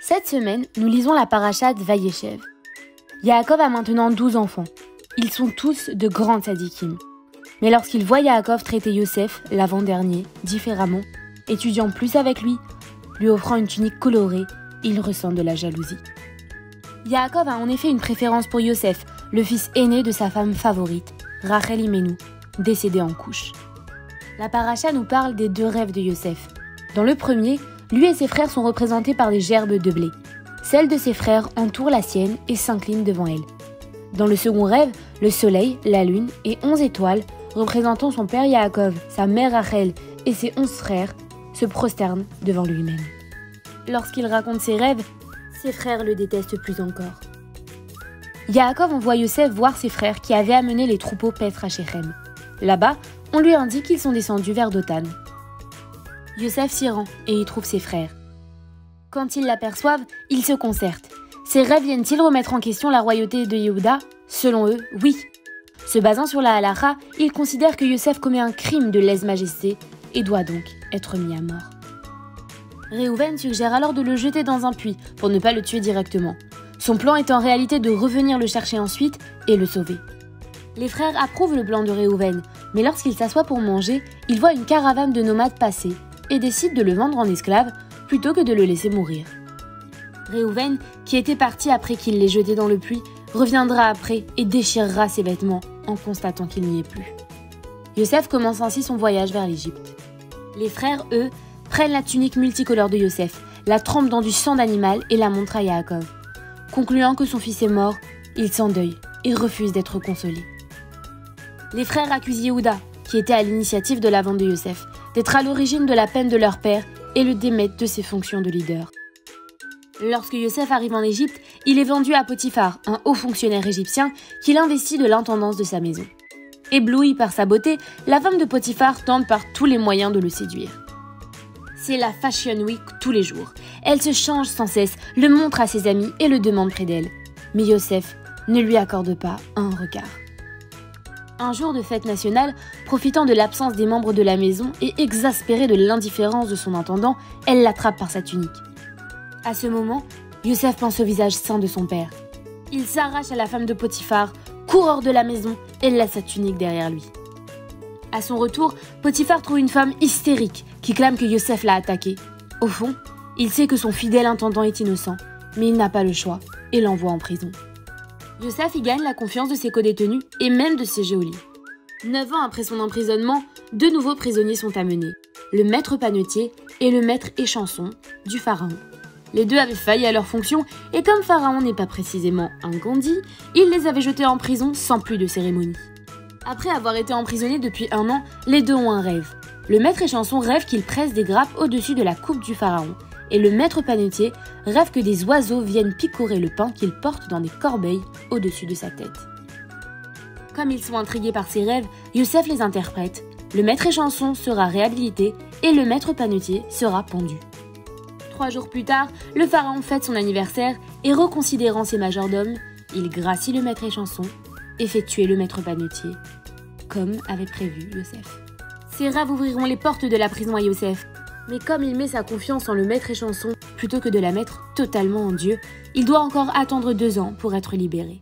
Cette semaine, nous lisons la parasha de Vayeshev. Yaakov a maintenant 12 enfants. Ils sont tous de grands tzadikim. Mais lorsqu'il voit Yaakov traiter Yosef, l'avant-dernier, différemment, étudiant plus avec lui offrant une tunique colorée, il ressent de la jalousie. Yaakov a en effet une préférence pour Yosef, le fils aîné de sa femme favorite, Rachel Imenu, décédée en couche. La paracha nous parle des 2 rêves de Yosef. Dans le premier, lui et ses frères sont représentés par des gerbes de blé. Celle de ses frères entoure la sienne et s'incline devant elle. Dans le second rêve, le soleil, la lune et 11 étoiles, représentant son père Yaakov, sa mère Rachel et ses 11 frères, se prosternent devant lui-même. Lorsqu'il raconte ses rêves, ses frères le détestent plus encore. Yaakov envoie Yosef voir ses frères qui avaient amené les troupeaux paître à Shechem. Là-bas, on lui indique qu'ils sont descendus vers Dothan. Yosef s'y rend et y trouve ses frères. Quand ils l'aperçoivent, ils se concertent. Ces rêves viennent-ils remettre en question la royauté de Yehuda ? Selon eux, oui. Se basant sur la halacha, ils considèrent que Yosef commet un crime de lèse-majesté et doit donc être mis à mort. Réhouven suggère alors de le jeter dans un puits pour ne pas le tuer directement. Son plan est en réalité de revenir le chercher ensuite et le sauver. Les frères approuvent le plan de Réhouven, mais lorsqu'il s'assoit pour manger, il voit une caravane de nomades passer et décide de le vendre en esclave plutôt que de le laisser mourir. Réhouven, qui était parti après qu'il l'ait jeté dans le puits, reviendra après et déchirera ses vêtements en constatant qu'il n'y est plus. Yosef commence ainsi son voyage vers l'Égypte. Les frères, eux, prennent la tunique multicolore de Yosef, la trempent dans du sang d'animal et la montrent à Yaakov. Concluant que son fils est mort, ils s'endeuillent et refusent d'être consolés. Les frères accusent Yehuda, qui était à l'initiative de la vente de Yosef, d'être à l'origine de la peine de leur père et le démettent de ses fonctions de leader. Lorsque Yosef arrive en Égypte, il est vendu à Potiphar, un haut fonctionnaire égyptien qui l'investit de l'intendance de sa maison. Éblouie par sa beauté, la femme de Potiphar tente par tous les moyens de le séduire. C'est la Fashion Week tous les jours. Elle se change sans cesse, le montre à ses amis et le demande près d'elle. Mais Yosef ne lui accorde pas un regard. Un jour de fête nationale, profitant de l'absence des membres de la maison et exaspérée de l'indifférence de son intendant, elle l'attrape par sa tunique. À ce moment, Yosef pense au visage saint de son père. Il s'arrache à la femme de Potiphar, court hors de la maison et laisse sa tunique derrière lui. À son retour, Potiphar trouve une femme hystérique qui clame que Yosef l'a attaquée. Au fond, il sait que son fidèle intendant est innocent, mais il n'a pas le choix et l'envoie en prison. Yosef y gagne la confiance de ses codétenus et même de ses geôliers. 9 ans après son emprisonnement, 2 nouveaux prisonniers sont amenés, le maître panetier et le maître échanson du pharaon. Les 2 avaient failli à leur fonction et comme Pharaon n'est pas précisément un Gandhi, il les avait jetés en prison sans plus de cérémonie. Après avoir été emprisonnés depuis 1 an, les 2 ont un rêve. Le maître échanson rêve qu'il presse des grappes au-dessus de la coupe du pharaon et le maître panetier rêve que des oiseaux viennent picorer le pain qu'il porte dans des corbeilles au-dessus de sa tête. Comme ils sont intrigués par ces rêves, Yosef les interprète, le maître échanson sera réhabilité et le maître panetier sera pendu. 3 jours plus tard, le pharaon fête son anniversaire et reconsidérant ses majordomes, il gracie le maître échanson et fait tuer le maître panetier, comme avait prévu Yosef. Ces rêves ouvriront les portes de la prison à Yosef, mais comme il met sa confiance en le maître échanson plutôt que de la mettre totalement en Dieu, il doit encore attendre 2 ans pour être libéré.